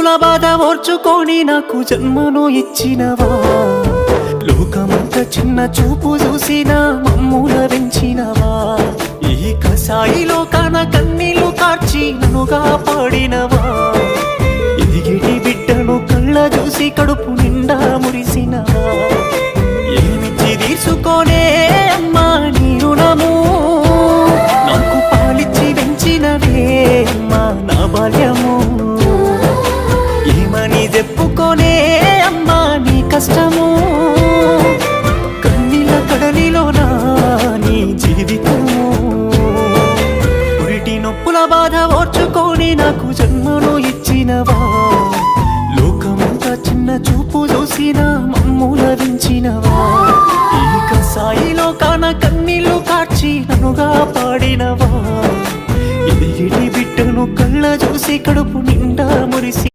నొప్పుల బాధ ఓర్చుకొని నాకు జన్మను ఇచ్చినవా, లోకమంతా చిన్న చూపు చూసిన మమ్ముల పెంచినవా, ఈ కసాయి లోకాన కన్నీళ్లు కార్చి నన్నుగా పాడినవా, ఎదిగిటి బిడ్డను కళ్ళ చూసి కడుపు నిండా మురిసినవా, ఏమిచ్చి తీసుకోనే అమ్మా నీ రుణము, నాకు పాలిచ్చి పెంచినవే అమ్మా నా బాల్యము, ఏమని చెప్పుకోనే అమ్మా నీ కష్టము, కన్నీళ్ళ కడలిలోనా నీ జీవితము, పురిటి నొప్పుల బాధ ఓర్చుకొని నాకు జన్మను ఇచ్చినవా, లోకమంతా చిన్న చూపు చూసిన మమ్ముల వించినవా, ఈ కసాయిలో కాన కన్నీళ్లు కార్చి నన్నుగా పాడినవా, ఎదిగిటి బిడ్డను కళ్ళ చూసి కడుపు నిండా మురిసి